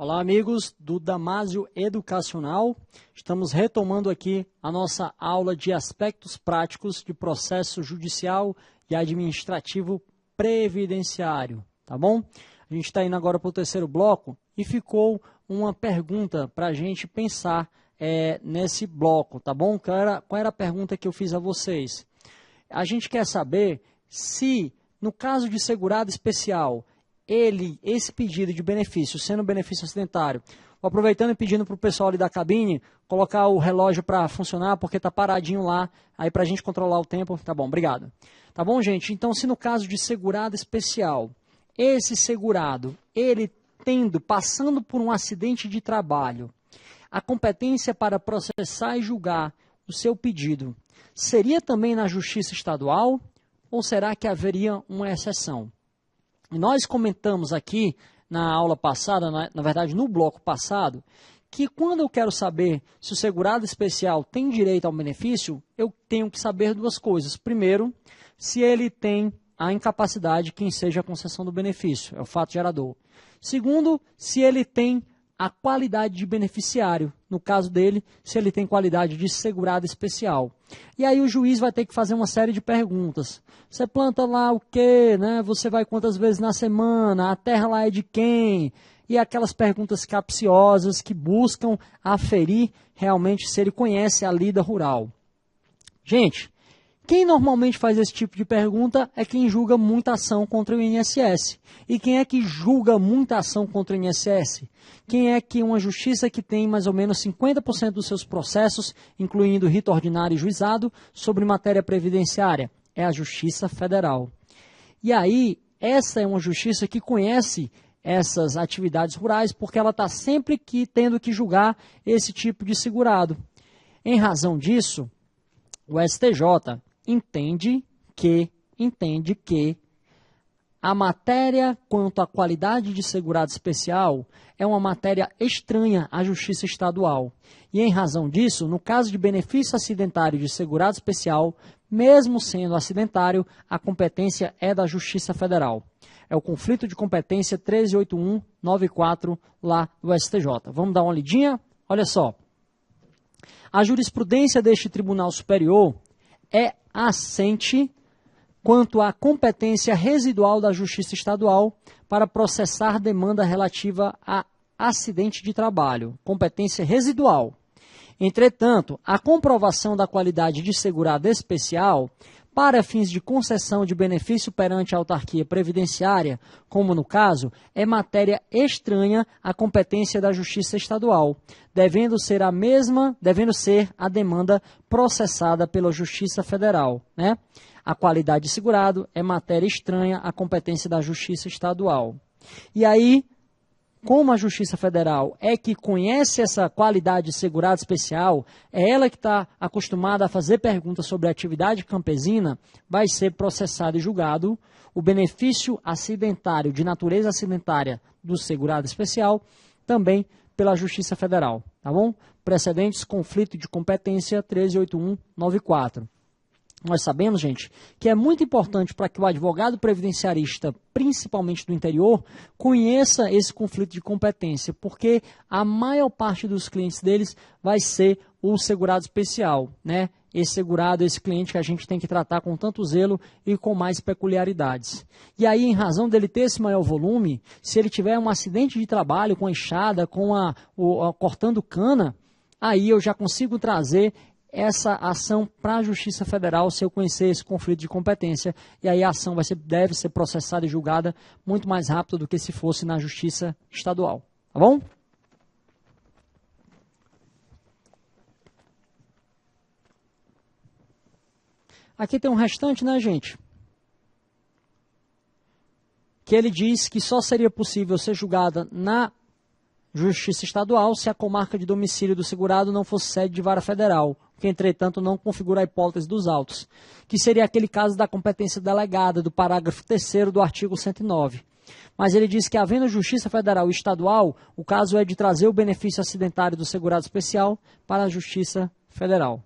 Olá, amigos do Damásio Educacional. Estamos retomando aqui a nossa aula de aspectos práticos de processo judicial e administrativo previdenciário, tá bom? A gente está indo agora para o terceiro bloco e ficou uma pergunta para a gente pensar nesse bloco, tá bom? Qual era a pergunta que eu fiz a vocês? A gente quer saber se, no caso de segurado especial, esse pedido de benefício, sendo benefício acidentário, aproveitando e pedindo para o pessoal ali da cabine colocar o relógio para funcionar, porque está paradinho lá, aí para a gente controlar o tempo, tá bom, obrigado. Tá bom, gente? Então, se no caso de segurado especial, esse segurado, ele passando por um acidente de trabalho, a competência para processar e julgar o seu pedido seria também na Justiça Estadual ou será que haveria uma exceção? Nós comentamos aqui na aula passada, na verdade no bloco passado, que quando eu quero saber se o segurado especial tem direito ao benefício, eu tenho que saber duas coisas. Primeiro, se ele tem a incapacidade que enseja a concessão do benefício, é o fato gerador. Segundo, se ele tem a qualidade de beneficiário, no caso dele, se ele tem qualidade de segurado especial. E aí o juiz vai ter que fazer uma série de perguntas. Você planta lá o quê? Né? Você vai quantas vezes na semana? A terra lá é de quem? E aquelas perguntas capciosas que buscam aferir realmente se ele conhece a lida rural. Gente, quem normalmente faz esse tipo de pergunta é quem julga muita ação contra o INSS. E quem é que julga muita ação contra o INSS? Quem é que uma justiça que tem mais ou menos 50% dos seus processos, incluindo rito ordinário e juizado, sobre matéria previdenciária? É a Justiça Federal. E aí, essa é uma justiça que conhece essas atividades rurais, porque ela está sempre tendo que julgar esse tipo de segurado. Em razão disso, o STJ entende que a matéria quanto à qualidade de segurado especial é uma matéria estranha à Justiça Estadual. E em razão disso, no caso de benefício acidentário de segurado especial, mesmo sendo acidentário, a competência é da Justiça Federal. É o conflito de competência 138194 lá do STJ. Vamos dar uma olhadinha? Olha só. A jurisprudência deste Tribunal Superior é assente quanto à competência residual da Justiça Estadual para processar demanda relativa a acidente de trabalho, competência residual. Entretanto, a comprovação da qualidade de segurado especial para fins de concessão de benefício perante a autarquia previdenciária, como no caso, é matéria estranha à competência da Justiça Estadual, devendo ser a demanda processada pela Justiça Federal, né? A qualidade de segurado é matéria estranha à competência da Justiça Estadual. E aí, como a Justiça Federal é que conhece essa qualidade de segurado especial, é ela que está acostumada a fazer perguntas sobre a atividade campesina, vai ser processado e julgado o benefício acidentário, de natureza acidentária do segurado especial, também pela Justiça Federal, tá bom? Precedentes, conflito de competência 138194. Nós sabemos, gente, que é muito importante para que o advogado previdenciarista, principalmente do interior, conheça esse conflito de competência, porque a maior parte dos clientes deles vai ser o segurado especial, né? Esse segurado, esse cliente que a gente tem que tratar com tanto zelo e com mais peculiaridades. E aí, em razão dele ter esse maior volume, se ele tiver um acidente de trabalho com a enxada, cortando cana, aí eu já consigo trazer essa ação para a Justiça Federal se eu conhecer esse conflito de competência, e aí a ação deve ser processada e julgada muito mais rápido do que se fosse na Justiça Estadual. Tá bom? Aqui tem um restante, né, gente? Que ele diz que só seria possível ser julgada na Justiça Estadual se a comarca de domicílio do segurado não fosse sede de vara federal, que, entretanto, não configura a hipótese dos autos, que seria aquele caso da competência delegada do parágrafo 3º do artigo 109. Mas ele diz que, havendo Justiça Federal e Estadual, o caso é de trazer o benefício acidentário do segurado especial para a Justiça Federal.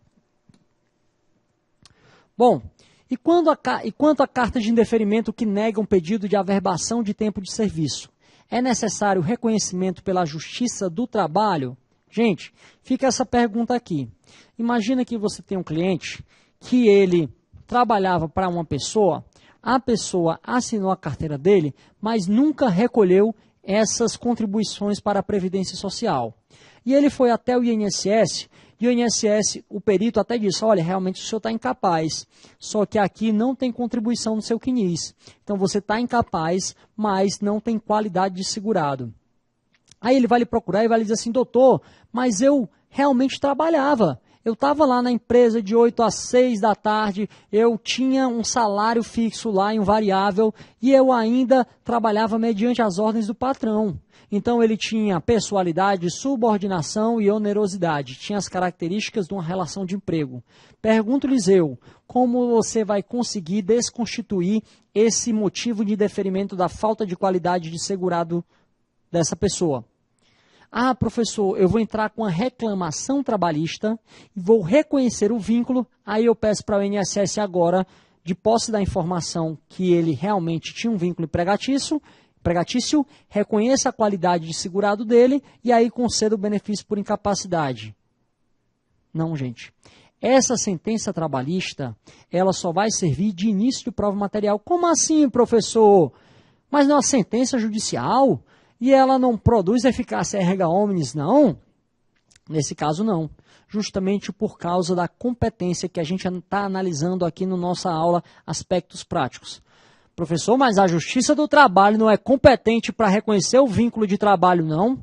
Bom, e quanto à carta de indeferimento que nega um pedido de averbação de tempo de serviço? é necessário reconhecimento pela Justiça do Trabalho? Gente, fica essa pergunta aqui. Imagina que você tem um cliente que ele trabalhava para uma pessoa, a pessoa assinou a carteira dele, mas nunca recolheu essas contribuições para a Previdência Social. E ele foi até o INSS, e o INSS, o perito até disse, olha, realmente o senhor está incapaz, só que aqui não tem contribuição no seu CNIS. Então você está incapaz, mas não tem qualidade de segurado. Aí ele vai lhe procurar e vai lhe dizer assim, doutor, mas eu realmente trabalhava. Eu estava lá na empresa de 8 às 6 da tarde, eu tinha um salário fixo lá, invariável, e eu ainda trabalhava mediante as ordens do patrão. Então ele tinha pessoalidade, subordinação e onerosidade, tinha as características de uma relação de emprego. Pergunto-lhes eu, como você vai conseguir desconstituir esse motivo de deferimento da falta de qualidade de segurado dessa pessoa? Ah, professor, eu vou entrar com a reclamação trabalhista e vou reconhecer o vínculo, aí eu peço para o INSS agora, de posse da informação que ele realmente tinha um vínculo empregatício, reconheça a qualidade de segurado dele e aí conceda o benefício por incapacidade. Não, gente. Essa sentença trabalhista, ela só vai servir de início de prova material. Como assim, professor? Mas não é uma sentença judicial? E ela não produz eficácia erga omnes, não? Nesse caso, não. Justamente por causa da competência que a gente está analisando aqui na nossa aula, aspectos práticos. Professor, mas a Justiça do Trabalho não é competente para reconhecer o vínculo de trabalho, não?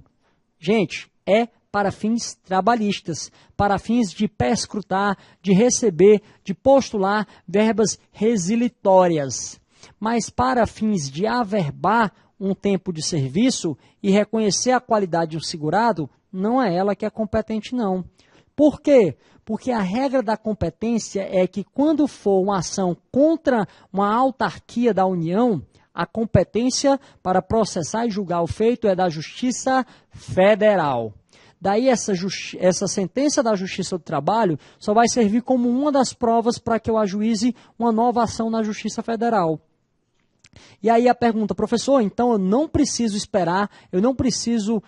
Gente, é para fins trabalhistas, para fins de perscrutar, de receber, de postular verbas resilitórias. Mas para fins de averbar um tempo de serviço e reconhecer a qualidade do segurado, não é ela que é competente, não. Por quê? Porque a regra da competência é que quando for uma ação contra uma autarquia da União, a competência para processar e julgar o feito é da Justiça Federal. Daí essa sentença da Justiça do Trabalho só vai servir como uma das provas para que eu ajuize uma nova ação na Justiça Federal. E aí a pergunta, professor, então eu não preciso esperar, eu não preciso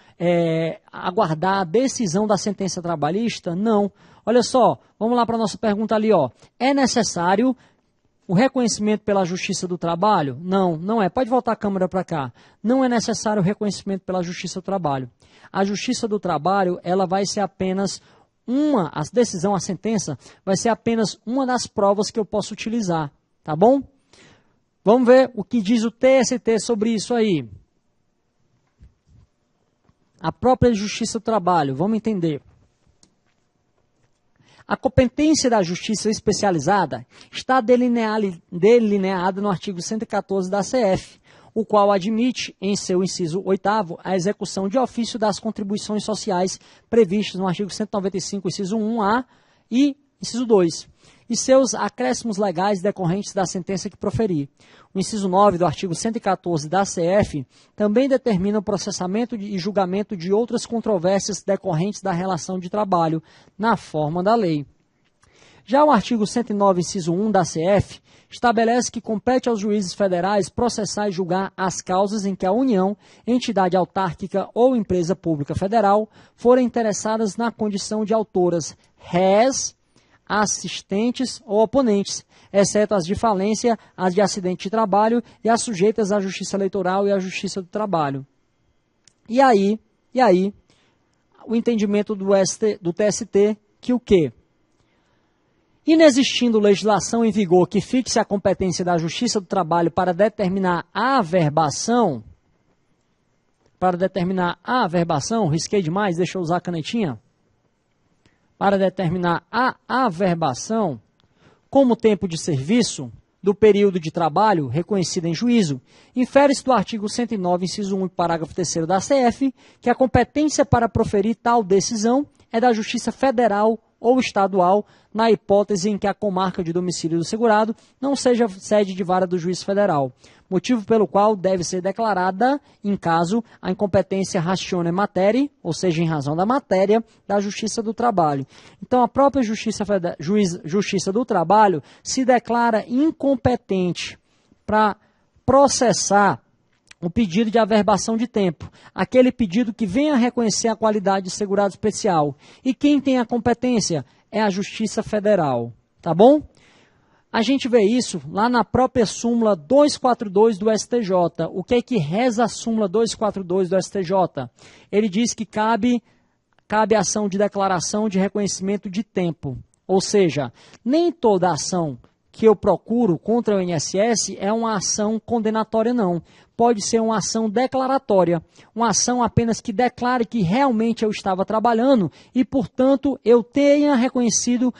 aguardar a decisão da sentença trabalhista? Não. Olha só, vamos lá para a nossa pergunta ali, ó. É necessário o reconhecimento pela Justiça do Trabalho? Não, não é. Pode voltar a câmera para cá. Não é necessário o reconhecimento pela Justiça do Trabalho. A Justiça do Trabalho, ela vai ser apenas a decisão, a sentença, vai ser apenas uma das provas que eu posso utilizar, tá bom? Vamos ver o que diz o TST sobre isso aí. A própria Justiça do Trabalho, vamos entender. A competência da Justiça Especializada está delineada no artigo 114 da CF, o qual admite, em seu inciso 8º, a execução de ofício das contribuições sociais previstas no artigo 195, inciso 1A e inciso 2. E seus acréscimos legais decorrentes da sentença que proferir. O inciso 9 do artigo 114 da CF também determina o processamento e julgamento de outras controvérsias decorrentes da relação de trabalho, na forma da lei. Já o artigo 109, inciso 1 da CF, estabelece que compete aos juízes federais processar e julgar as causas em que a União, entidade autárquica ou empresa pública federal forem interessadas na condição de autoras rés, assistentes ou oponentes, exceto as de falência, as de acidente de trabalho e as sujeitas à Justiça Eleitoral e à Justiça do Trabalho. E aí, o entendimento do TST que o quê? Inexistindo legislação em vigor que fixe a competência da Justiça do Trabalho para determinar a averbação, risquei demais, deixa eu usar a canetinha. Para determinar a averbação como tempo de serviço do período de trabalho reconhecido em juízo, infere-se do artigo 109, inciso 1 e parágrafo 3º da CF, que a competência para proferir tal decisão é da Justiça Federal ou estadual, na hipótese em que a comarca de domicílio do segurado não seja sede de vara do juiz federal, motivo pelo qual deve ser declarada, em caso, a incompetência ratione materie, ou seja, em razão da matéria, da Justiça do Trabalho. Então, a própria Justiça do Trabalho se declara incompetente para processar o pedido de averbação de tempo, aquele pedido que vem a reconhecer a qualidade de segurado especial. E quem tem a competência é a Justiça Federal, tá bom? A gente vê isso lá na própria súmula 242 do STJ. O que é que reza a súmula 242 do STJ? Ele diz que cabe ação de declaração de reconhecimento de tempo. Ou seja, nem toda ação que eu procuro contra o INSS é uma ação condenatória, não. Pode ser uma ação declaratória, uma ação apenas que declare que realmente eu estava trabalhando e, portanto, eu tenha reconhecido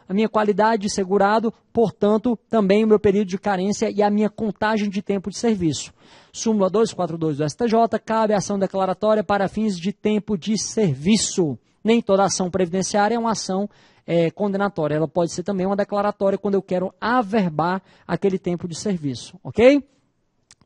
a minha qualidade de segurado, portanto, também o meu período de carência e a minha contagem de tempo de serviço. Súmula 242 do STJ, cabe ação declaratória para fins de tempo de serviço. Nem toda ação previdenciária é uma ação condenatória. Ela pode ser também uma declaratória quando eu quero averbar aquele tempo de serviço, ok?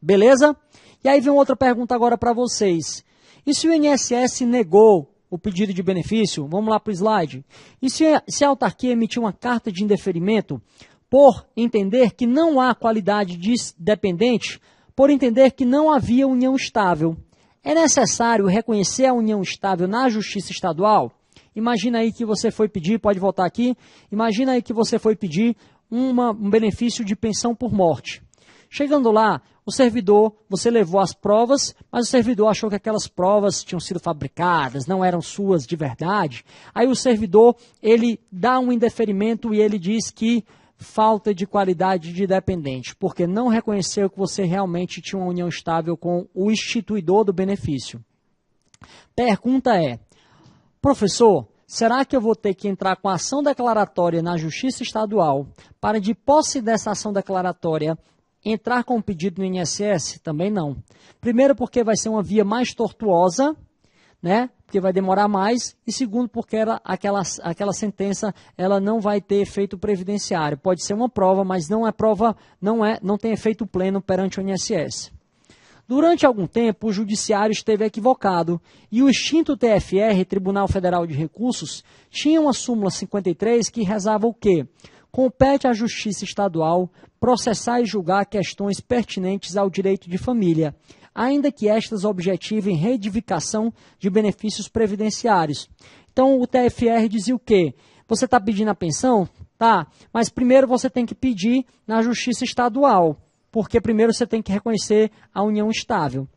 Beleza? E aí vem outra pergunta agora para vocês. E se o INSS negou o pedido de benefício? Vamos lá para o slide. E se a autarquia emitiu uma carta de indeferimento por entender que não há qualidade dependente, por entender que não havia união estável? É necessário reconhecer a união estável na Justiça Estadual? Imagina aí que você foi pedir, pode voltar aqui, imagina aí que você foi pedir um benefício de pensão por morte. Chegando lá, o servidor, você levou as provas, mas o servidor achou que aquelas provas tinham sido fabricadas, não eram suas de verdade. Aí o servidor, ele dá um indeferimento e ele diz que falta de qualidade de dependente, porque não reconheceu que você realmente tinha uma união estável com o instituidor do benefício. Pergunta é: professor, será que eu vou ter que entrar com ação declaratória na Justiça Estadual para, de posse dessa ação declaratória, entrar com um pedido no INSS? Também não. Primeiro, porque vai ser uma via mais tortuosa, né? Porque vai demorar mais. E segundo, porque aquela sentença ela não vai ter efeito previdenciário. Pode ser uma prova, mas não tem efeito pleno perante o INSS. Durante algum tempo, o judiciário esteve equivocado e o extinto TFR, Tribunal Federal de Recursos, tinha uma súmula 53 que rezava o quê? Compete à Justiça Estadual processar e julgar questões pertinentes ao direito de família, ainda que estas objetivem reedificação de benefícios previdenciários. Então, o TFR dizia o quê? Você está pedindo a pensão? Tá, mas primeiro você tem que pedir na Justiça Estadual, porque primeiro você tem que reconhecer a união estável.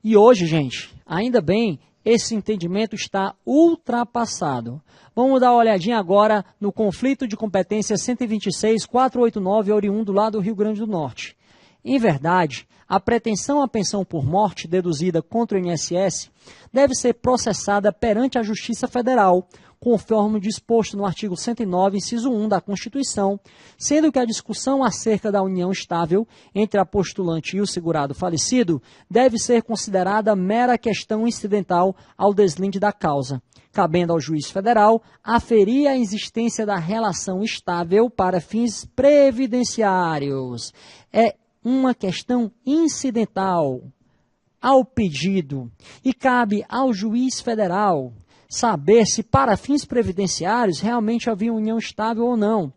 E hoje, gente, ainda bem, esse entendimento está ultrapassado. Vamos dar uma olhadinha agora no conflito de competência 126.489, oriundo lá do Rio Grande do Norte. Em verdade, a pretensão à pensão por morte deduzida contra o INSS deve ser processada perante a Justiça Federal, conforme disposto no artigo 109, inciso 1 da Constituição, sendo que a discussão acerca da união estável entre a postulante e o segurado falecido deve ser considerada mera questão incidental ao deslinde da causa, cabendo ao juiz federal aferir a existência da relação estável para fins previdenciários. É uma questão incidental ao pedido e cabe ao juiz federal saber se para fins previdenciários realmente havia união estável ou não.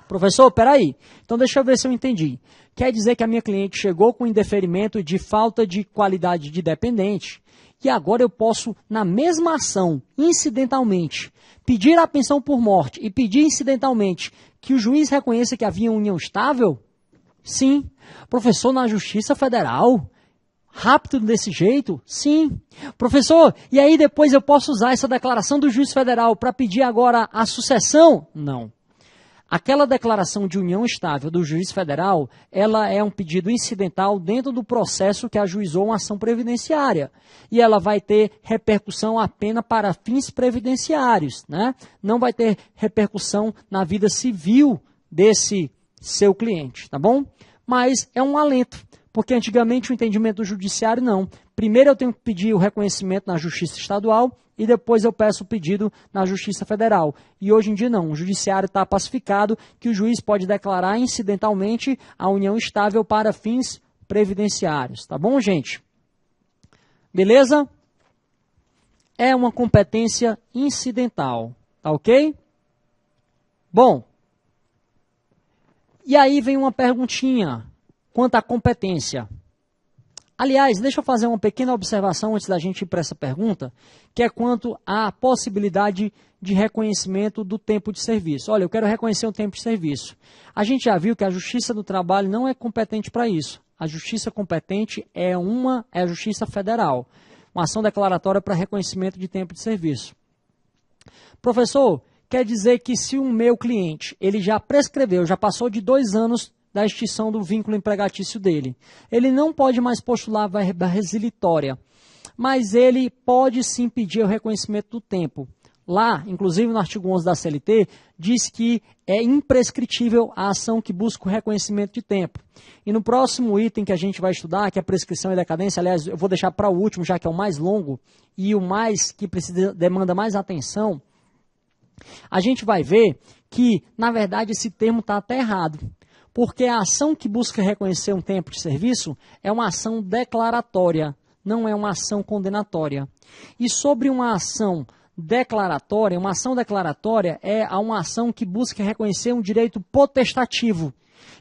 Professor, peraí, então deixa eu ver se eu entendi. Quer dizer que a minha cliente chegou com indeferimento de falta de qualidade de dependente e agora eu posso, na mesma ação, incidentalmente, pedir a pensão por morte e pedir incidentalmente que o juiz reconheça que havia união estável? Sim. Professor, na Justiça Federal? Rápido desse jeito? Sim. Professor, e aí depois eu posso usar essa declaração do juiz federal para pedir agora a sucessão? Não. Aquela declaração de união estável do juiz federal, ela é um pedido incidental dentro do processo que ajuizou uma ação previdenciária. E ela vai ter repercussão apenas para fins previdenciários, né? Não vai ter repercussão na vida civil desse seu cliente, tá bom? Mas é um alento. Porque antigamente o entendimento do judiciário não. Primeiro eu tenho que pedir o reconhecimento na Justiça Estadual e depois eu peço o pedido na Justiça Federal. E hoje em dia não. O judiciário está pacificado que o juiz pode declarar incidentalmente a união estável para fins previdenciários. Tá bom, gente? Beleza? É uma competência incidental. Tá ok? Bom. E aí vem uma perguntinha. Quanto à competência, Aliás, deixa eu fazer uma pequena observação antes da gente ir para essa pergunta, que é quanto à possibilidade de reconhecimento do tempo de serviço. Olha, eu quero reconhecer o tempo de serviço. A gente já viu que a Justiça do Trabalho não é competente para isso. A justiça competente é a Justiça Federal, uma ação declaratória para reconhecimento de tempo de serviço. Professor, quer dizer que se o meu cliente ele já prescreveu, já passou de 2 anos da extinção do vínculo empregatício dele, ele não pode mais postular a verba resilitória, mas ele pode sim pedir o reconhecimento do tempo. Lá, inclusive no artigo 11 da CLT, diz que é imprescritível a ação que busca o reconhecimento de tempo. E no próximo item que a gente vai estudar, que é a prescrição e decadência, aliás, eu vou deixar para o último, já que é o mais longo e o mais que demanda mais atenção, a gente vai ver que, na verdade, esse termo está até errado. Porque a ação que busca reconhecer um tempo de serviço é uma ação declaratória, não é uma ação condenatória. E sobre uma ação declaratória é uma ação que busca reconhecer um direito potestativo.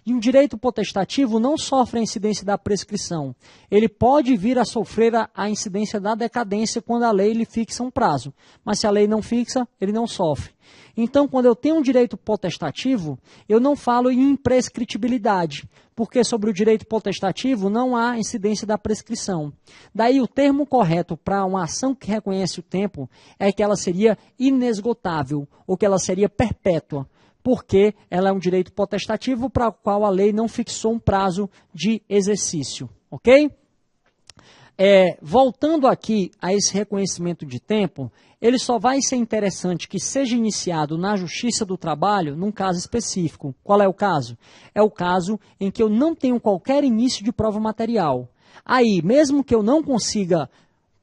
E um direito potestativo não sofre a incidência da prescrição. Ele pode vir a sofrer a incidência da decadência quando a lei lhe fixa um prazo. Mas se a lei não fixa, ele não sofre. Então, quando eu tenho um direito potestativo, eu não falo em imprescritibilidade, porque sobre o direito potestativo não há incidência da prescrição. Daí o termo correto para uma ação que reconhece o tempo é que ela seria inesgotável, ou que ela seria perpétua, porque ela é um direito potestativo para o qual a lei não fixou um prazo de exercício, ok? Voltando aqui a esse reconhecimento de tempo, ele só vai ser interessante que seja iniciado na Justiça do Trabalho num caso específico. Qual é o caso? É o caso em que eu não tenho qualquer início de prova material. Aí, mesmo que eu não consiga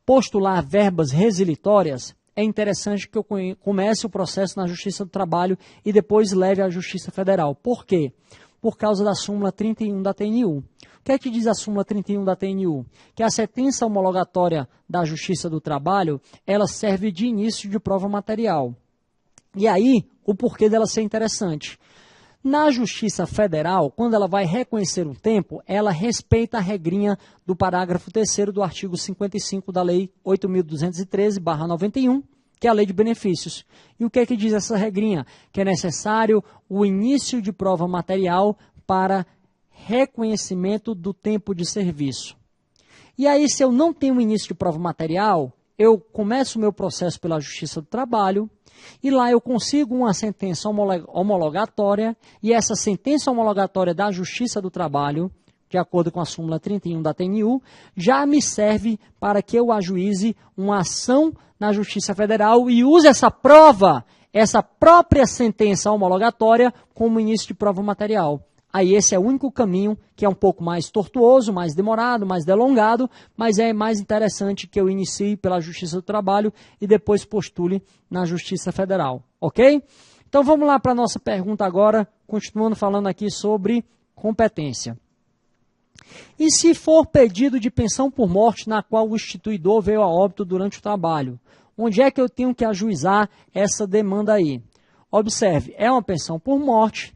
postular verbas resilitórias, é interessante que eu comece o processo na Justiça do Trabalho e depois leve à Justiça Federal. Por quê? Por causa da súmula 31 da TNU. O que é que diz a súmula 31 da TNU? Que a sentença homologatória da Justiça do Trabalho, ela serve de início de prova material. E aí, o porquê dela ser interessante? Na Justiça Federal, quando ela vai reconhecer um tempo, ela respeita a regrinha do parágrafo 3º do artigo 55 da Lei 8.213/91, que é a Lei de Benefícios. E o que é que diz essa regrinha? Que é necessário o início de prova material para reconhecimento do tempo de serviço. E aí, se eu não tenho início de prova material, eu começo o meu processo pela Justiça do Trabalho, e lá eu consigo uma sentença homologatória, e essa sentença homologatória da Justiça do Trabalho, de acordo com a súmula 31 da TNU, já me serve para que eu ajuize uma ação na Justiça Federal e use essa prova, essa própria sentença homologatória, como início de prova material. Aí esse é o único caminho que é um pouco mais tortuoso, mais demorado, mais delongado, mas é mais interessante que eu inicie pela Justiça do Trabalho e depois postule na Justiça Federal, ok? Então vamos lá para a nossa pergunta agora, continuando falando aqui sobre competência. E se for pedido de pensão por morte na qual o instituidor veio a óbito durante o trabalho, onde é que eu tenho que ajuizar essa demanda aí? Observe, é uma pensão por morte,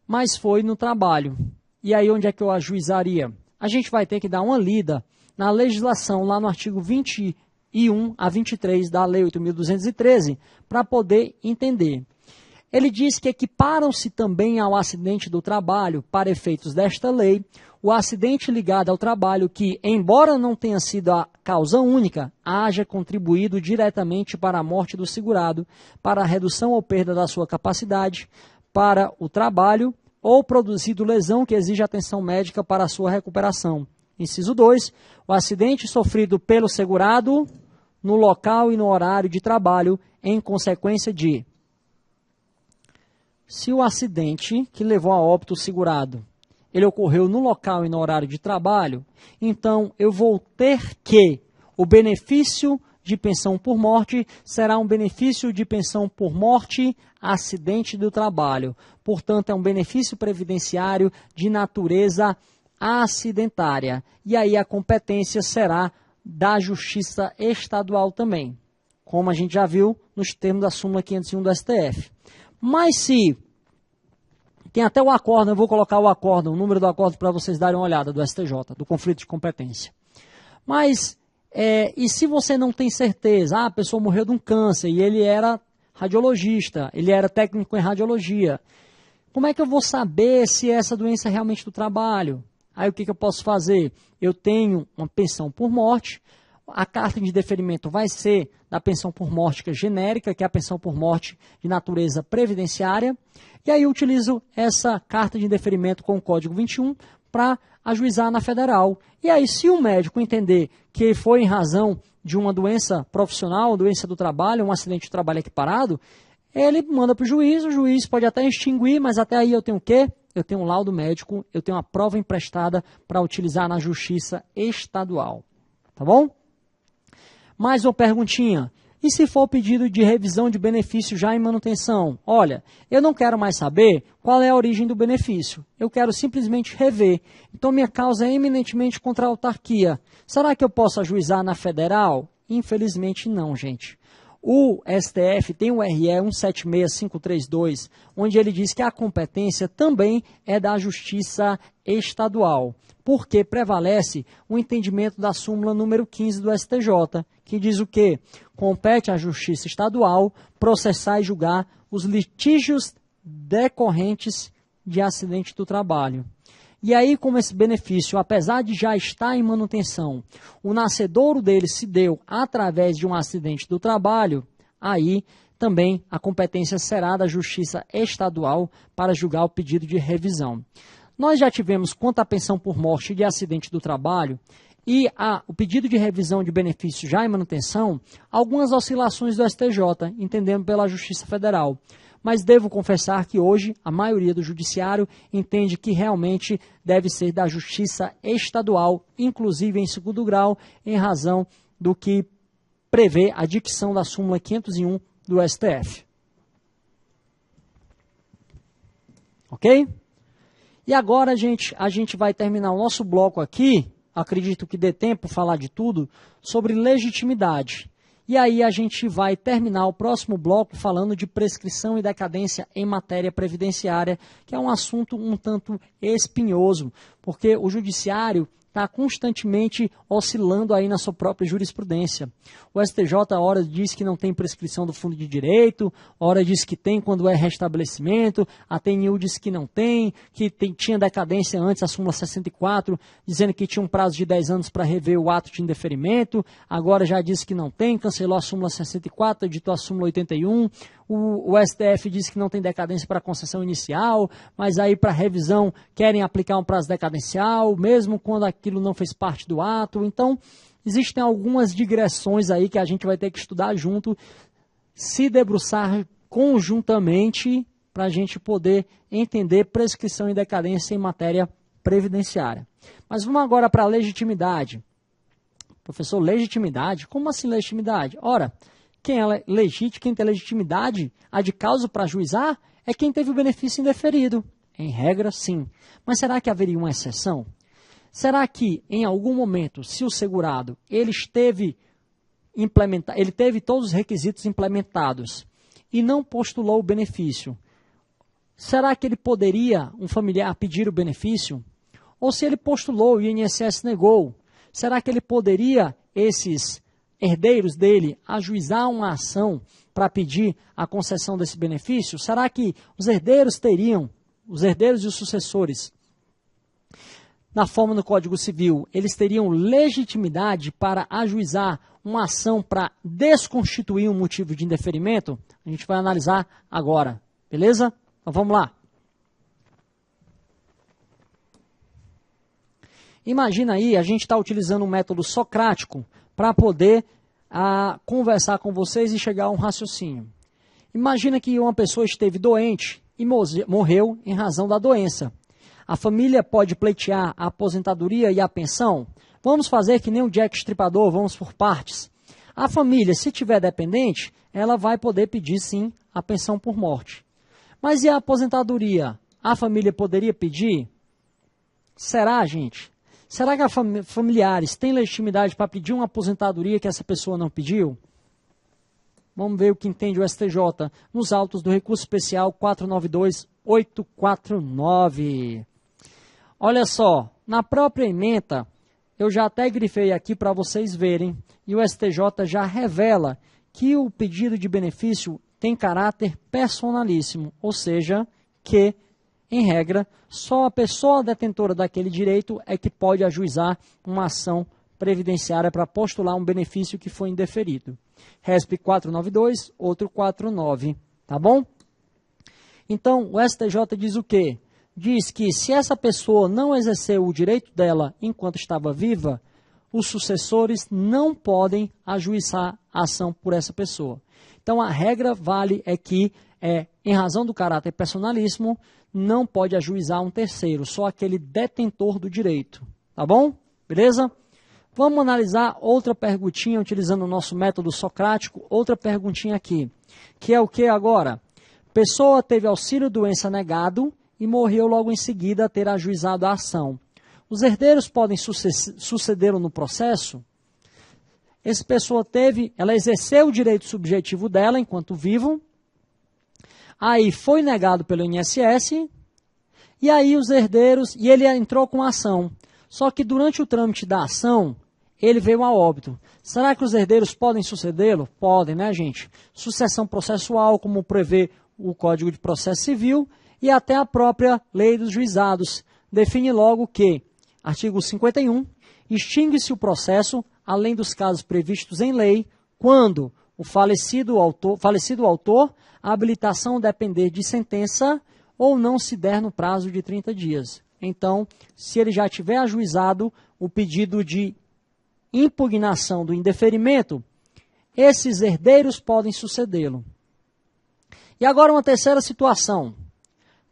mas foi no trabalho. E aí onde é que eu ajuizaria? A gente vai ter que dar uma lida na legislação, lá no artigo 21 a 23 da Lei 8.213, para poder entender. Ele diz que equiparam-se também ao acidente do trabalho, para efeitos desta lei, o acidente ligado ao trabalho que, embora não tenha sido a causa única, haja contribuído diretamente para a morte do segurado, para a redução ou perda da sua capacidade, para o trabalho, ou produzido lesão que exige atenção médica para a sua recuperação. Inciso 2, o acidente sofrido pelo segurado no local e no horário de trabalho em consequência de... Se o acidente que levou a óbito o segurado, ele ocorreu no local e no horário de trabalho, então eu vou ter que o benefício de pensão por morte será um benefício de pensão por morte acidente do trabalho. Portanto, é um benefício previdenciário de natureza acidentária. E aí a competência será da Justiça Estadual também, como a gente já viu nos termos da súmula 501 do STF. Mas se, Tem até o acórdão, eu vou colocar o acórdão, o número do acórdão para vocês darem uma olhada, do STJ, do conflito de competência. Mas, e se você não tem certeza? A pessoa morreu de um câncer e ele era radiologista, ele era técnico em radiologia. Como é que eu vou saber se essa doença é realmente do trabalho? Aí o que eu posso fazer? Eu tenho uma pensão por morte, a carta de deferimento vai ser da pensão por morte, que é genérica, que é a pensão por morte de natureza previdenciária, e aí eu utilizo essa carta de deferimento com o código 21 para ajuizar na federal. E aí, se o médico entender que foi em razão de uma doença profissional, doença do trabalho, um acidente de trabalho equiparado, ele manda para o juiz pode até extinguir, mas até aí eu tenho o quê? Eu tenho um laudo médico, eu tenho uma prova emprestada para utilizar na justiça estadual. Tá bom? Mais uma perguntinha. E se for pedido de revisão de benefício já em manutenção? Olha, eu não quero mais saber qual é a origem do benefício. Eu quero simplesmente rever. Então, minha causa é eminentemente contra a autarquia. Será que eu posso ajuizar na federal? Infelizmente não, gente. O STF tem o RE 176532, onde ele diz que a competência também é da Justiça Estadual, porque prevalece o entendimento da súmula número 15 do STJ, que diz o quê? Compete à Justiça Estadual processar e julgar os litígios decorrentes de acidente do trabalho. E aí, como esse benefício, apesar de já estar em manutenção, o nascedouro dele se deu através de um acidente do trabalho, aí também a competência será da Justiça Estadual para julgar o pedido de revisão. Nós já tivemos, quanto à pensão por morte de acidente do trabalho e o pedido de revisão de benefício já em manutenção, algumas oscilações do STJ, entendendo pela Justiça Federal. Mas devo confessar que hoje a maioria do judiciário entende que realmente deve ser da Justiça Estadual, inclusive em segundo grau, em razão do que prevê a dicção da súmula 501 do STF. Ok? E agora, gente, a gente vai terminar o nosso bloco aqui, acredito que dê tempo falar de tudo, sobre legitimidade. E aí a gente vai terminar o próximo bloco falando de prescrição e decadência em matéria previdenciária, que é um assunto um tanto espinhoso, porque o judiciário está constantemente oscilando aí na sua própria jurisprudência. O STJ, ora diz que não tem prescrição do fundo de direito, ora diz que tem quando é restabelecimento, a TNU diz que não tem, que tinha decadência antes, a súmula 64, dizendo que tinha um prazo de 10 anos para rever o ato de indeferimento, agora já diz que não tem, cancelou a súmula 64, editou a súmula 81, o STF diz que não tem decadência para concessão inicial, mas aí para revisão querem aplicar um prazo decadencial, mesmo quando aquilo não fez parte do ato. Então, existem algumas digressões aí que a gente vai ter que estudar junto, se debruçar conjuntamente para a gente poder entender prescrição e decadência em matéria previdenciária. Mas vamos agora para a legitimidade. Professor, legitimidade? Como assim legitimidade? Ora, quem é legítimo, quem tem legitimidade, a de causa para ajuizar, é quem teve o benefício indeferido. Em regra, sim. Mas será que haveria uma exceção? Será que, em algum momento, se o segurado ele teve todos os requisitos implementados e não postulou o benefício, será que ele poderia, um familiar, pedir o benefício? Ou se ele postulou e o INSS negou, será que ele poderia, esses herdeiros dele, ajuizar uma ação para pedir a concessão desse benefício? Será que os herdeiros e os sucessores, na forma do Código Civil, eles teriam legitimidade para ajuizar uma ação para desconstituir um motivo de indeferimento? A gente vai analisar agora, beleza? Então vamos lá. Imagina aí, a gente está utilizando um método socrático para poder conversar com vocês e chegar a um raciocínio. Imagina que uma pessoa esteve doente e morreu em razão da doença. A família pode pleitear a aposentadoria e a pensão? Vamos fazer que nem o Jack Estripador, vamos por partes. A família, se tiver dependente, ela vai poder pedir sim a pensão por morte. Mas e a aposentadoria? A família poderia pedir? Será, gente? Será que familiares têm legitimidade para pedir uma aposentadoria que essa pessoa não pediu? Vamos ver o que entende o STJ nos autos do recurso especial 849. Olha só, na própria ementa, eu já até grifei aqui para vocês verem, e o STJ já revela que o pedido de benefício tem caráter personalíssimo, ou seja, que, em regra, só a pessoa detentora daquele direito é que pode ajuizar uma ação previdenciária para postular um benefício que foi indeferido. RESP 492, outro 49, tá bom? Então, o STJ diz o quê? Diz que se essa pessoa não exerceu o direito dela enquanto estava viva, os sucessores não podem ajuizar a ação por essa pessoa. Então, a regra vale é que, em razão do caráter personalíssimo, não pode ajuizar um terceiro, só aquele detentor do direito. Tá bom? Beleza? Vamos analisar outra perguntinha, utilizando o nosso método socrático, outra perguntinha aqui, que é o que agora? Pessoa teve auxílio-doença negado e morreu logo em seguida a ter ajuizado a ação. Os herdeiros podem sucedê-lo no processo? Essa pessoa ela exerceu o direito subjetivo dela enquanto vivo, aí foi negado pelo INSS, e aí os herdeiros, e ele entrou com a ação. Só que durante o trâmite da ação, ele veio a óbito. Será que os herdeiros podem sucedê-lo? Podem, né, gente? Sucessão processual, como prevê o Código de Processo Civil, e até a própria Lei dos Juizados. Define logo que, artigo 51, extingue-se o processo, além dos casos previstos em lei, quando o falecido autor, a habilitação depender de sentença ou não se der no prazo de 30 dias. Então, se ele já tiver ajuizado o pedido de impugnação do indeferimento, esses herdeiros podem sucedê-lo. E agora uma terceira situação.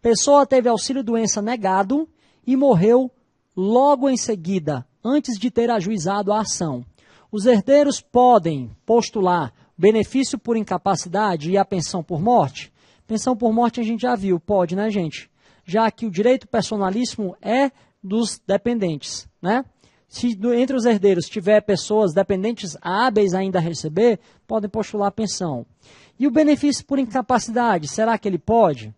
Pessoa teve auxílio-doença negado e morreu logo em seguida, antes de ter ajuizado a ação. Os herdeiros podem postular benefício por incapacidade e a pensão por morte? Pensão por morte a gente já viu, pode, né, gente? Já que o direito personalíssimo é dos dependentes, né? Se entre os herdeiros tiver pessoas dependentes hábeis ainda a receber, podem postular a pensão. E o benefício por incapacidade, será que ele pode?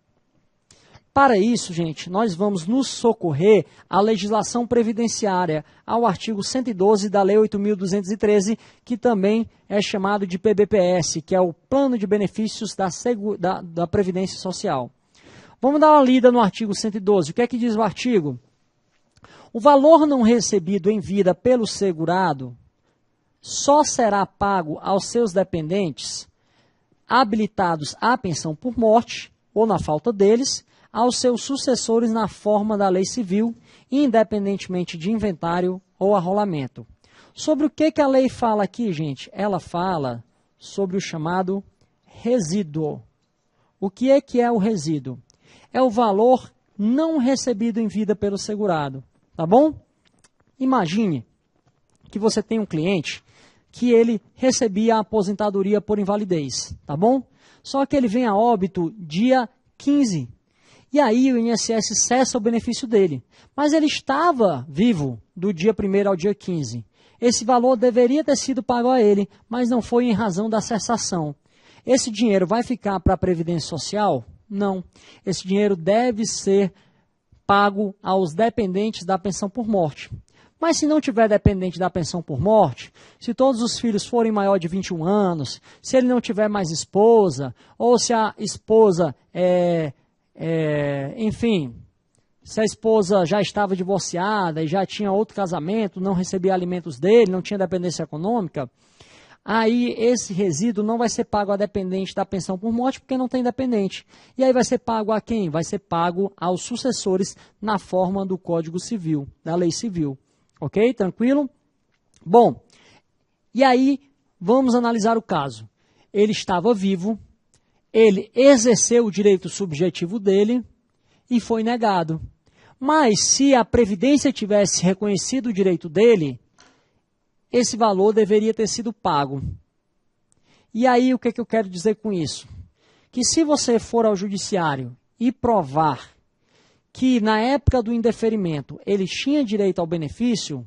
Para isso, gente, nós vamos nos socorrer à legislação previdenciária, ao artigo 112 da Lei 8.213, que também é chamado de PBPS, que é o Plano de Benefícios da Previdência Social. Vamos dar uma lida no artigo 112. O que é que diz o artigo? O valor não recebido em vida pelo segurado só será pago aos seus dependentes habilitados à pensão por morte, ou na falta deles, aos seus sucessores na forma da lei civil, independentemente de inventário ou arrolamento. Sobre o que a lei fala aqui, gente? Ela fala sobre o chamado resíduo. O que é o resíduo? É o valor não recebido em vida pelo segurado, tá bom? Imagine que você tem um cliente que ele recebia a aposentadoria por invalidez, tá bom? Só que ele vem a óbito dia 15. E aí o INSS cessa o benefício dele. Mas ele estava vivo do dia 1º ao dia 15. Esse valor deveria ter sido pago a ele, mas não foi em razão da cessação. Esse dinheiro vai ficar para a Previdência Social? Não. Esse dinheiro deve ser pago aos dependentes da pensão por morte. Mas se não tiver dependente da pensão por morte, se todos os filhos forem maior de 21 anos, se ele não tiver mais esposa, ou se a esposa enfim, se a esposa já estava divorciada e já tinha outro casamento, não recebia alimentos dele, não tinha dependência econômica, aí esse resíduo não vai ser pago a dependente da pensão por morte, porque não tem dependente. E aí vai ser pago a quem? Vai ser pago aos sucessores na forma do Código Civil, da Lei Civil. Ok? Tranquilo? Bom, e aí vamos analisar o caso. Ele estava vivo, ele exerceu o direito subjetivo dele e foi negado. Mas se a Previdência tivesse reconhecido o direito dele, esse valor deveria ter sido pago. E aí o que eu quero dizer com isso? Que se você for ao judiciário e provar que na época do indeferimento ele tinha direito ao benefício,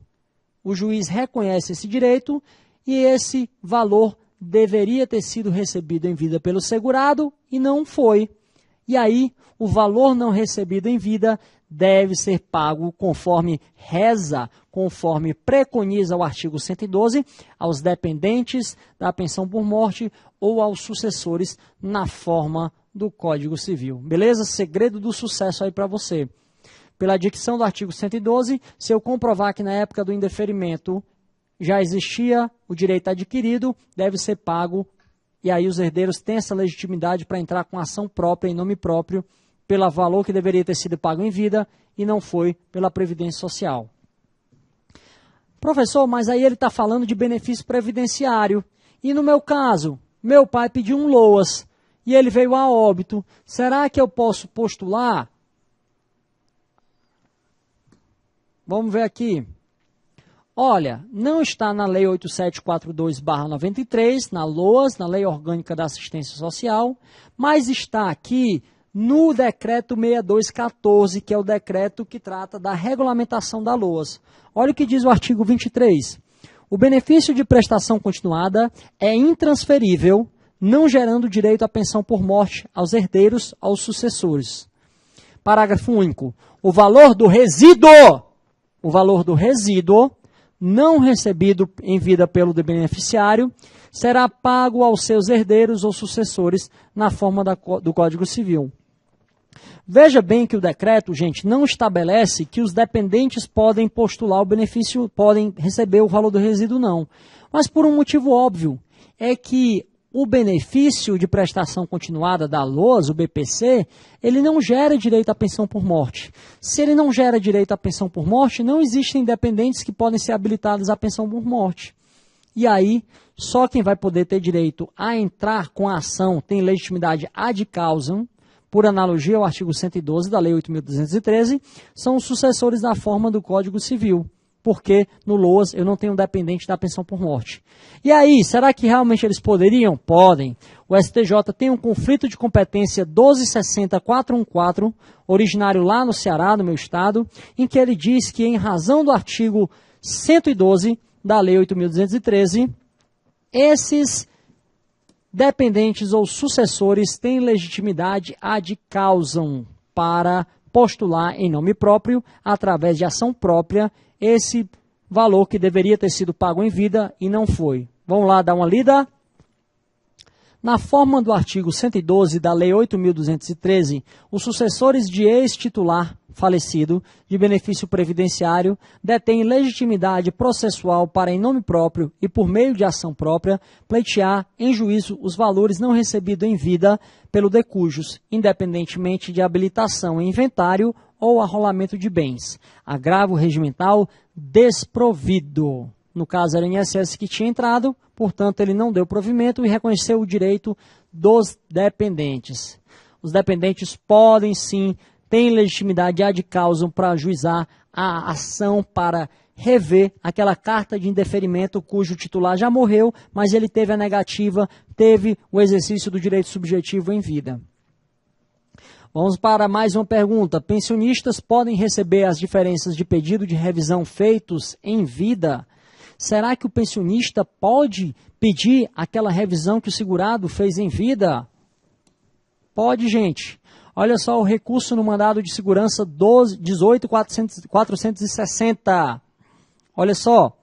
o juiz reconhece esse direito e esse valor deveria ter sido recebido em vida pelo segurado e não foi. E aí, o valor não recebido em vida deve ser pago conforme preconiza o artigo 112, aos dependentes da pensão por morte ou aos sucessores na forma do Código Civil. Beleza? Segredo do sucesso aí para você. Pela dicção do artigo 112, se eu comprovar que na época do indeferimento já existia o direito adquirido, deve ser pago, e aí os herdeiros têm essa legitimidade para entrar com ação própria, em nome próprio, pelo valor que deveria ter sido pago em vida e não foi pela Previdência Social. Professor, mas aí ele está falando de benefício previdenciário. E no meu caso, meu pai pediu um LOAS e ele veio a óbito. Será que eu posso postular? Vamos ver aqui. Olha, não está na Lei 8742/93, na LOAS, na Lei Orgânica da Assistência Social, mas está aqui no Decreto 6214, que é o decreto que trata da regulamentação da LOAS. Olha o que diz o artigo 23. O benefício de prestação continuada é intransferível, não gerando direito à pensão por morte aos herdeiros, aos sucessores. Parágrafo único. O valor do resíduo não recebido em vida pelo beneficiário será pago aos seus herdeiros ou sucessores na forma do Código Civil. Veja bem que o decreto, gente, não estabelece que os dependentes podem postular o benefício, podem receber o valor do resíduo, não. Mas por um motivo óbvio, é que o benefício de prestação continuada da LOAS, o BPC, ele não gera direito à pensão por morte. Se ele não gera direito à pensão por morte, não existem dependentes que podem ser habilitados à pensão por morte. E aí, só quem vai poder ter direito a entrar com a ação tem legitimidade ad causam, por analogia ao artigo 112 da Lei 8.213, são os sucessores da forma do Código Civil, porque no LOAS eu não tenho dependente da pensão por morte. E aí, será que realmente eles poderiam? Podem. O STJ tem um conflito de competência 1260.414, originário lá no Ceará, no meu estado, em que ele diz que, em razão do artigo 112 da Lei 8.213, esses dependentes ou sucessores têm legitimidade ad causam para postular em nome próprio, através de ação própria, esse valor que deveria ter sido pago em vida e não foi. Vamos lá dar uma lida? Na forma do artigo 112 da Lei 8.213, os sucessores de ex-titular falecido de benefício previdenciário detêm legitimidade processual para, em nome próprio e por meio de ação própria, pleitear em juízo os valores não recebidos em vida pelo decujus, independentemente de habilitação em inventário ou arrolamento de bens. Agravo regimental desprovido. No caso, era o INSS que tinha entrado, portanto, ele não deu provimento e reconheceu o direito dos dependentes. Os dependentes podem, sim, têm legitimidade ad causam para ajuizar a ação para rever aquela carta de indeferimento cujo titular já morreu, mas ele teve a negativa, teve o exercício do direito subjetivo em vida. Vamos para mais uma pergunta. Pensionistas podem receber as diferenças de pedido de revisão feitos em vida? Será que o pensionista pode pedir aquela revisão que o segurado fez em vida? Pode, gente. Olha só o recurso no mandado de segurança 18.460. Olha só.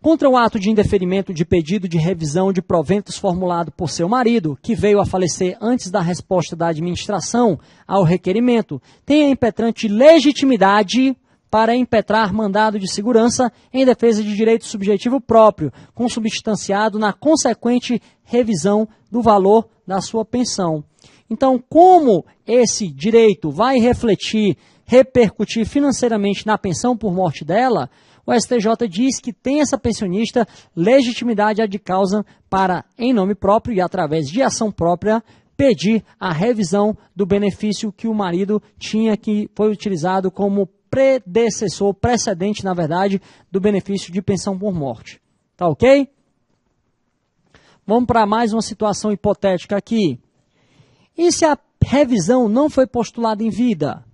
Contra o ato de indeferimento de pedido de revisão de proventos formulado por seu marido, que veio a falecer antes da resposta da administração ao requerimento, tem a impetrante legitimidade para impetrar mandado de segurança em defesa de direito subjetivo próprio, consubstanciado na consequente revisão do valor da sua pensão. Então, como esse direito vai repercutir financeiramente na pensão por morte dela, o STJ diz que tem essa pensionista legitimidade ad causa para, em nome próprio e através de ação própria, pedir a revisão do benefício que o marido tinha, que foi utilizado como precedente, na verdade, do benefício de pensão por morte. Tá ok? Vamos para mais uma situação hipotética aqui. E se a revisão não foi postulada em vida?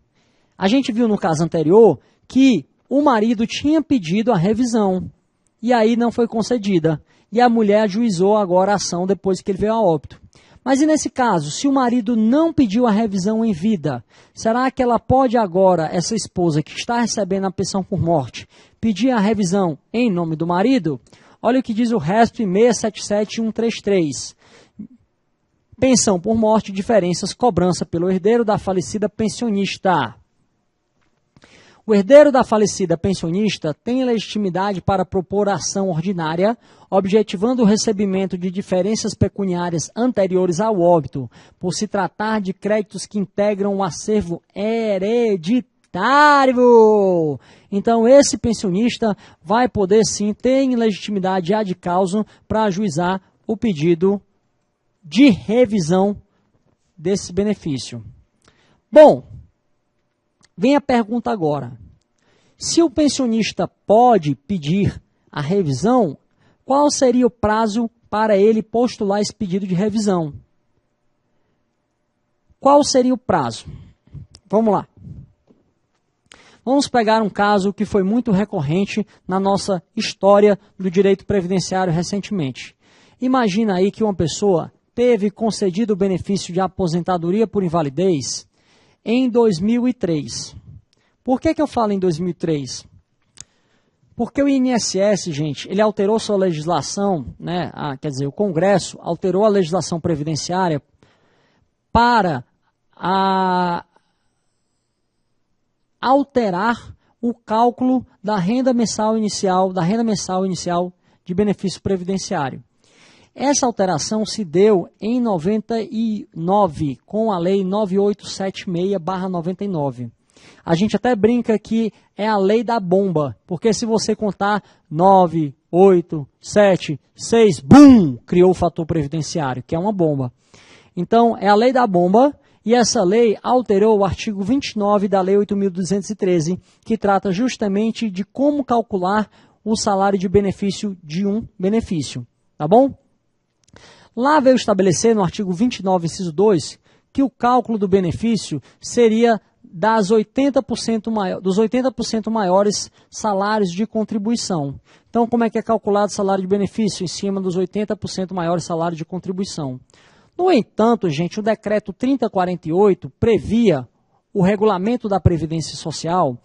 A gente viu no caso anterior que o marido tinha pedido a revisão e aí não foi concedida. E a mulher ajuizou agora a ação depois que ele veio a óbito. Mas e nesse caso, se o marido não pediu a revisão em vida, será que ela pode agora, essa esposa que está recebendo a pensão por morte, pedir a revisão em nome do marido? Olha o que diz o RESP 677133. Pensão por morte, diferenças, cobrança pelo herdeiro da falecida pensionista. O herdeiro da falecida pensionista tem legitimidade para propor ação ordinária, objetivando o recebimento de diferenças pecuniárias anteriores ao óbito, por se tratar de créditos que integram o acervo hereditário. Então, esse pensionista vai poder, sim, ter legitimidade ad causa para ajuizar o pedido de revisão desse benefício. Bom, vem a pergunta agora. Se o pensionista pode pedir a revisão, qual seria o prazo para ele postular esse pedido de revisão? Qual seria o prazo? Vamos lá. Vamos pegar um caso que foi muito recorrente na nossa história do direito previdenciário recentemente. Imagina aí que uma pessoa teve concedido o benefício de aposentadoria por invalidez em 2003. Por que eu falo em 2003? Porque o INSS, gente, ele alterou sua legislação, né? Quer dizer, o Congresso alterou a legislação previdenciária para alterar o cálculo da renda mensal inicial, de benefício previdenciário. Essa alteração se deu em 99, com a Lei 9876/99. A gente até brinca que é a lei da bomba, porque se você contar 9, 8, 7, 6, BUM! Criou o fator previdenciário, que é uma bomba. Então, é a lei da bomba, e essa lei alterou o artigo 29 da Lei 8.213, que trata justamente de como calcular o salário de benefício de um benefício. Tá bom? Lá veio estabelecer no artigo 29, inciso 2, que o cálculo do benefício seria dos 80% maiores salários de contribuição. Então, como é que é calculado o salário de benefício? Em cima dos 80% maiores salários de contribuição. No entanto, gente, o decreto 3048 previa, o regulamento da Previdência Social,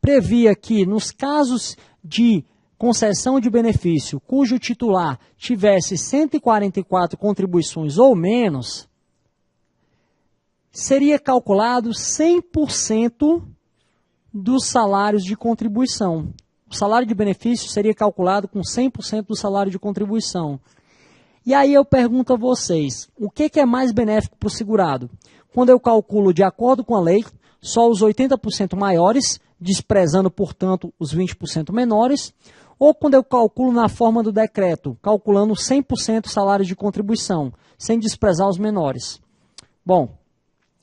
previa que nos casos de concessão de benefício cujo titular tivesse 144 contribuições ou menos, seria calculado 100% dos salários de contribuição. O salário de benefício seria calculado com 100% do salário de contribuição. E aí eu pergunto a vocês, o que é mais benéfico para o segurado? Quando eu calculo de acordo com a lei, só os 80% maiores, desprezando, portanto, os 20% menores, ou quando eu calculo na forma do decreto, calculando 100% salário de contribuição, sem desprezar os menores? Bom,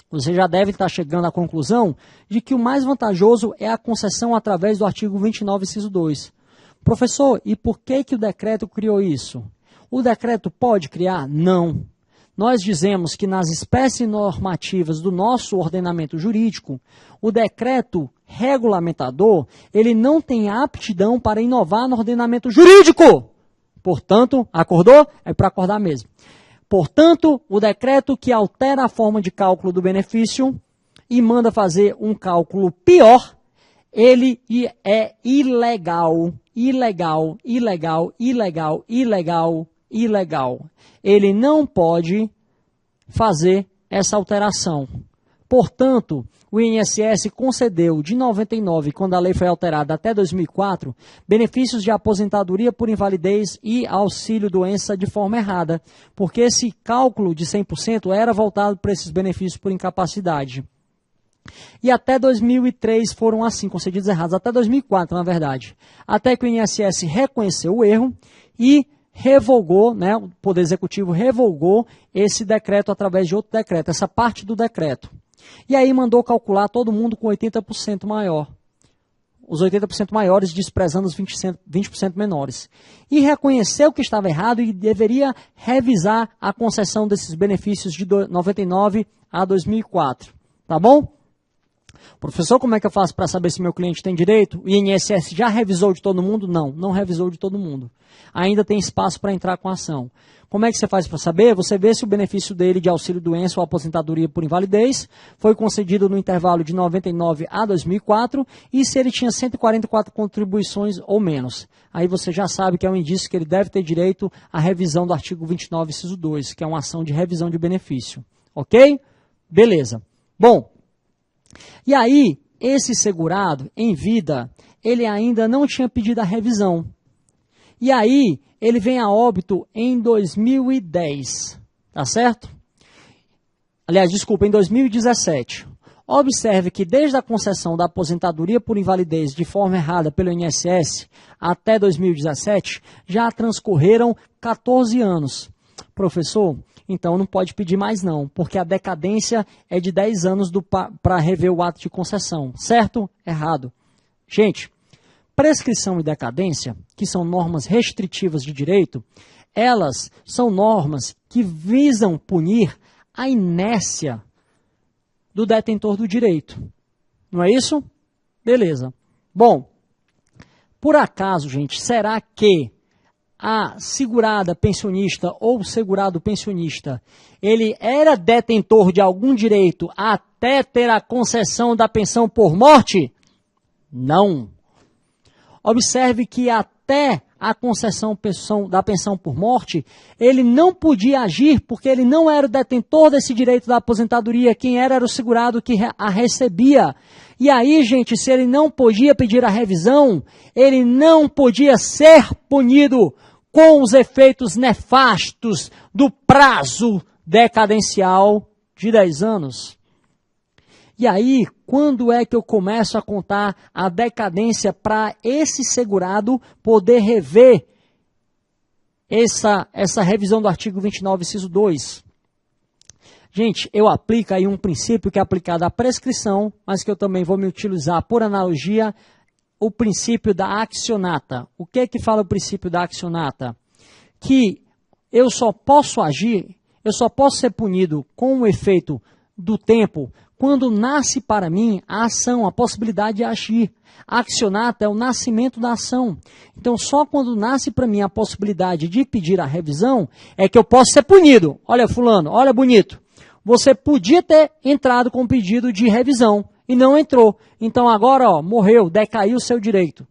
você já deve estar chegando à conclusão de que o mais vantajoso é a concessão através do artigo 29, inciso 2. Professor, e por que o decreto criou isso? O decreto pode criar? Não. Nós dizemos que nas espécies normativas do nosso ordenamento jurídico, o decreto regulamentador, ele não tem aptidão para inovar no ordenamento jurídico. Portanto, acordou? É para acordar mesmo. Portanto, o decreto que altera a forma de cálculo do benefício e manda fazer um cálculo pior, ele é ilegal. Ele não pode fazer essa alteração. Portanto, o INSS concedeu de 99, quando a lei foi alterada, até 2004, benefícios de aposentadoria por invalidez e auxílio-doença de forma errada, porque esse cálculo de 100% era voltado para esses benefícios por incapacidade. E até 2003 foram assim, concedidos errados, até 2004, na verdade. Até que o INSS reconheceu o erro e revogou, né, o Poder Executivo revogou esse decreto através de outro decreto, essa parte do decreto. E aí mandou calcular todo mundo com 80% maior. Os 80% maiores desprezando os 20% menores. E reconheceu que estava errado e deveria revisar a concessão desses benefícios de 99 a 2004. Tá bom? Professor, como é que eu faço para saber se meu cliente tem direito? O INSS já revisou de todo mundo? Não, não revisou de todo mundo. Ainda tem espaço para entrar com a ação. Como é que você faz para saber? Você vê se o benefício dele de auxílio-doença ou aposentadoria por invalidez foi concedido no intervalo de 99 a 2004 e se ele tinha 144 contribuições ou menos. Aí você já sabe que é um indício que ele deve ter direito à revisão do artigo 29, inciso 2, que é uma ação de revisão de benefício. Ok? Beleza. Bom, e aí, esse segurado, em vida, ele ainda não tinha pedido a revisão. E aí, ele vem a óbito em 2010, tá certo? Aliás, desculpa, em 2017. Observe que desde a concessão da aposentadoria por invalidez de forma errada pelo INSS até 2017, já transcorreram 14 anos. Professor, então não pode pedir mais não, porque a decadência é de 10 anos para rever o ato de concessão. Certo? Errado. Gente, prescrição e decadência, que são normas restritivas de direito, elas são normas que visam punir a inércia do detentor do direito. Não é isso? Beleza. Bom, por acaso, gente, será que a segurada pensionista ou segurado pensionista, ele era detentor de algum direito até ter a concessão da pensão por morte? Não. Observe que até a concessão da pensão por morte, ele não podia agir porque ele não era o detentor desse direito da aposentadoria, quem era o segurado que a recebia. E aí, gente, se ele não podia pedir a revisão, ele não podia ser punido com os efeitos nefastos do prazo decadencial de 10 anos. E aí, quando é que eu começo a contar a decadência para esse segurado poder rever essa revisão do artigo 29, inciso 2? Gente, eu aplico aí um princípio que é aplicado à prescrição, mas que eu também vou me utilizar por analogia, o princípio da accionata. O que é que fala o princípio da accionata? Que eu só posso agir, eu só posso ser punido com o efeito do tempo quando nasce para mim a ação, a possibilidade de agir. A accionata é o nascimento da ação. Então, só quando nasce para mim a possibilidade de pedir a revisão é que eu posso ser punido. Olha, fulano, olha bonito. Você podia ter entrado com pedido de revisão e não entrou. Então, agora, morreu, decaiu o seu direito.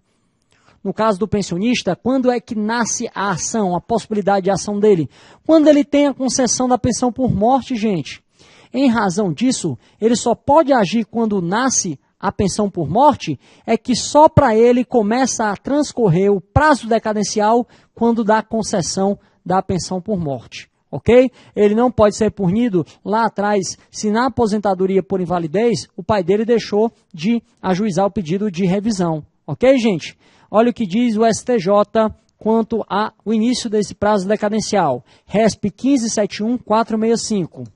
No caso do pensionista, quando é que nasce a ação, a possibilidade de ação dele? Quando ele tem a concessão da pensão por morte, gente. Em razão disso, ele só pode agir quando nasce a pensão por morte, é que só para ele começa a transcorrer o prazo decadencial quando dá a concessão da pensão por morte. Ok? Ele não pode ser punido lá atrás se na aposentadoria por invalidez o pai dele deixou de ajuizar o pedido de revisão. Ok, gente? Olha o que diz o STJ quanto ao início desse prazo decadencial. RESP 1571-465.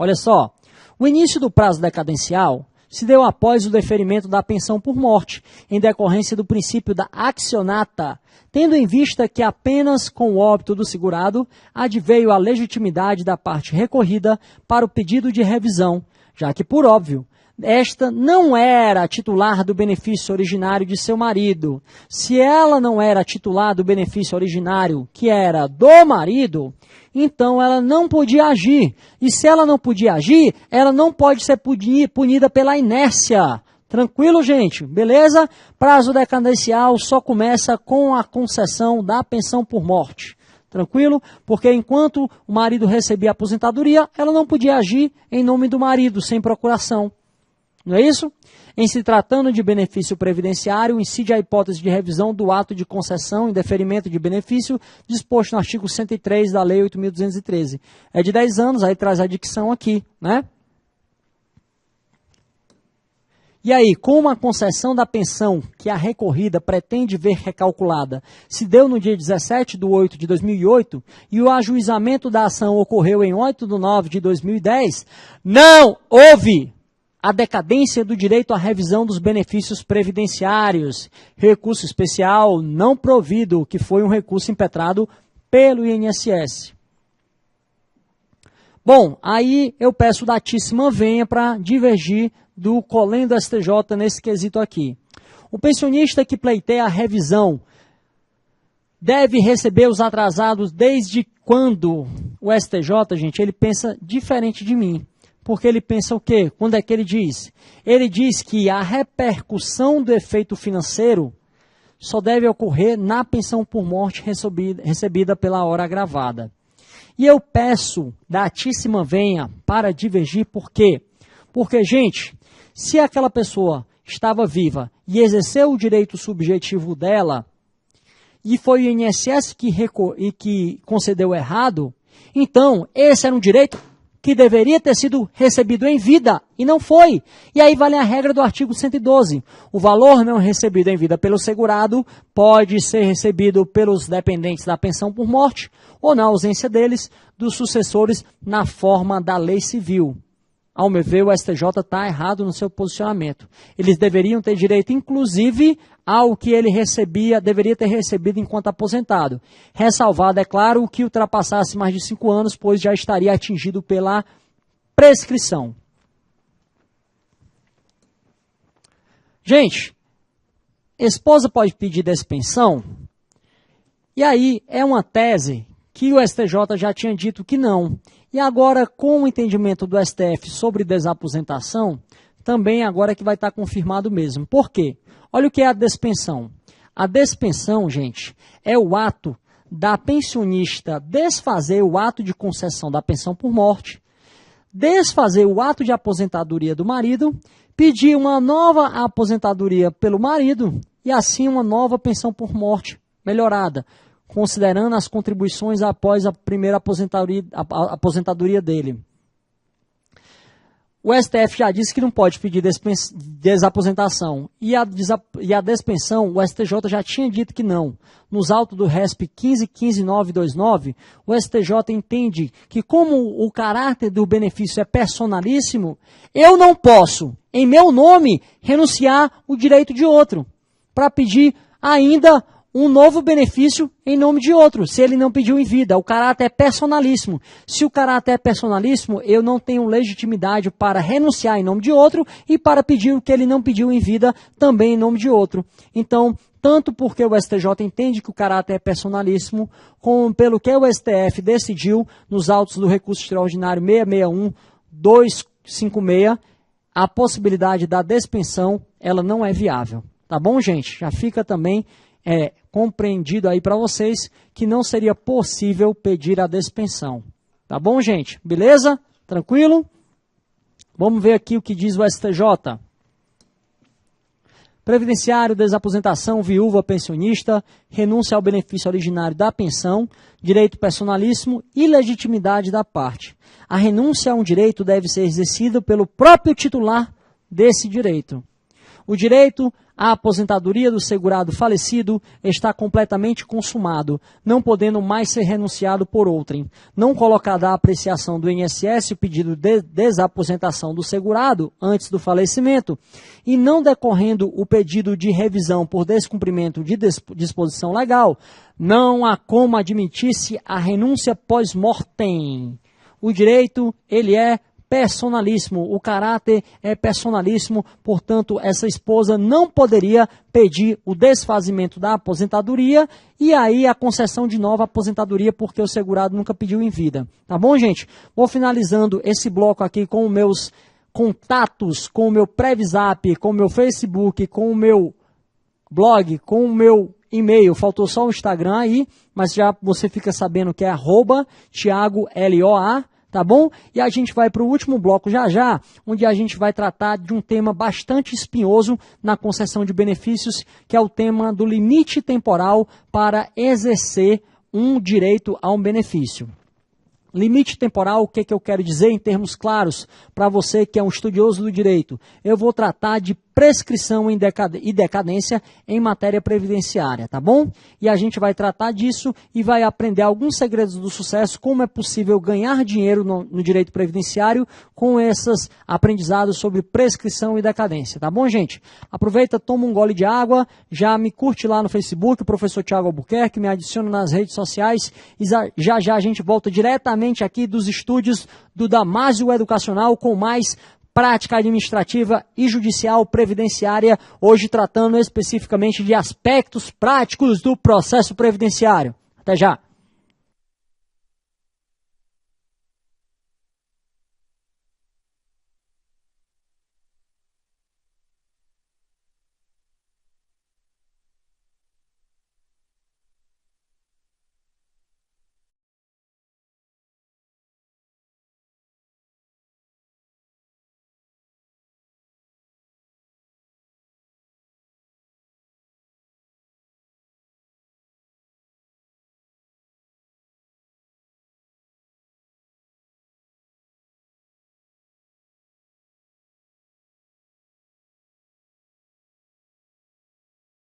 Olha só, o início do prazo decadencial se deu após o deferimento da pensão por morte, em decorrência do princípio da accionata, tendo em vista que apenas com o óbito do segurado adveio a legitimidade da parte recorrida para o pedido de revisão, já que, por óbvio, esta não era titular do benefício originário de seu marido. Se ela não era titular do benefício originário, que era do marido, então ela não podia agir. E se ela não podia agir, ela não pode ser punida pela inércia. Tranquilo, gente? Beleza? Prazo decadencial só começa com a concessão da pensão por morte. Tranquilo? Porque enquanto o marido recebia a aposentadoria, ela não podia agir em nome do marido, sem procuração. Não é isso? Em se tratando de benefício previdenciário, incide a hipótese de revisão do ato de concessão e deferimento de benefício disposto no artigo 103 da Lei 8.213. É de 10 anos, aí traz a dicção aqui, né? E aí, como a concessão da pensão que a recorrida pretende ver recalculada se deu no dia 17 de 8 de 2008 e o ajuizamento da ação ocorreu em 8 de 9 de 2010, não houve a decadência do direito à revisão dos benefícios previdenciários, recurso especial não provido, que foi um recurso impetrado pelo INSS. Bom, aí eu peço datíssima venha para divergir do colendo STJ nesse quesito aqui. O pensionista que pleiteia a revisão deve receber os atrasados desde quando? O STJ, gente, ele pensa diferente de mim. Porque ele pensa o quê? Quando é que ele diz? Ele diz que a repercussão do efeito financeiro só deve ocorrer na pensão por morte recebida pela hora agravada. E eu peço datíssima venha para divergir, por quê? Porque, gente, se aquela pessoa estava viva e exerceu o direito subjetivo dela, e foi o INSS que concedeu errado, então esse era um direito que deveria ter sido recebido em vida, e não foi. E aí vale a regra do artigo 112. O valor não recebido em vida pelo segurado pode ser recebido pelos dependentes da pensão por morte, ou na ausência deles, dos sucessores, na forma da lei civil. Ao meu ver, o STJ está errado no seu posicionamento. Eles deveriam ter direito, inclusive, ao que ele deveria ter recebido enquanto aposentado. Ressalvado, é claro, o que ultrapassasse mais de 5 anos, pois já estaria atingido pela prescrição. Gente, esposa pode pedir despensão? E aí é uma tese que o STJ já tinha dito que não. E agora, com o entendimento do STF sobre desaposentação, também agora é que vai estar confirmado mesmo. Por quê? Olha o que é a despensão. A despensão, gente, é o ato da pensionista desfazer o ato de concessão da pensão por morte, desfazer o ato de aposentadoria do marido, pedir uma nova aposentadoria pelo marido e assim uma nova pensão por morte melhorada, considerando as contribuições após a primeira aposentadoria dele. O STF já disse que não pode pedir desaposentação. E a despensão, o STJ já tinha dito que não. Nos autos do RESP 15.15929, o STJ entende que, como o caráter do benefício é personalíssimo, eu não posso, em meu nome, renunciar o direito de outro, para pedir ainda um novo benefício em nome de outro, se ele não pediu em vida. O caráter é personalíssimo. Se o caráter é personalíssimo, eu não tenho legitimidade para renunciar em nome de outro e para pedir o que ele não pediu em vida também em nome de outro. Então, tanto porque o STJ entende que o caráter é personalíssimo, como pelo que o STF decidiu nos autos do recurso extraordinário 661-256, a possibilidade da despensão, ela não é viável. Tá bom, gente? Já fica também compreendido aí para vocês que não seria possível pedir a despensão. Tá bom, gente? Beleza? Tranquilo? Vamos ver aqui o que diz o STJ. Previdenciário, desaposentação, viúva, pensionista, renúncia ao benefício originário da pensão, direito personalíssimo e legitimidade da parte. A renúncia a um direito deve ser exercida pelo próprio titular desse direito. O direito à aposentadoria do segurado falecido está completamente consumado, não podendo mais ser renunciado por outrem. Não colocada à apreciação do INSS o pedido de desaposentação do segurado antes do falecimento e não decorrendo o pedido de revisão por descumprimento de disposição legal, não há como admitir-se a renúncia pós-mortem. O direito, ele é personalíssimo, o caráter é personalíssimo, portanto, essa esposa não poderia pedir o desfazimento da aposentadoria e aí a concessão de nova aposentadoria porque o segurado nunca pediu em vida. Tá bom, gente? Vou finalizando esse bloco aqui com os meus contatos, com o meu Previsap, com o meu Facebook, com o meu blog, com o meu e-mail. Faltou só o Instagram aí, mas já você fica sabendo que é @TiagoLoA. Tá bom? E a gente vai para o último bloco já, onde a gente vai tratar de um tema bastante espinhoso na concessão de benefícios, que é o tema do limite temporal para exercer um direito a um benefício. Limite temporal, o que eu quero dizer em termos claros para você que é um estudioso do direito? Eu vou tratar de prescrição e decadência em matéria previdenciária, tá bom? E a gente vai tratar disso e vai aprender alguns segredos do sucesso, como é possível ganhar dinheiro no direito previdenciário com esses aprendizados sobre prescrição e decadência, tá bom, gente? Aproveita, toma um gole de água, já me curte lá no Facebook, professor Thiago Albuquerque, me adiciona nas redes sociais e já a gente volta diretamente aqui dos estúdios do Damásio Educacional com mais prática administrativa e judicial previdenciária, hoje tratando especificamente de aspectos práticos do processo previdenciário. Até já!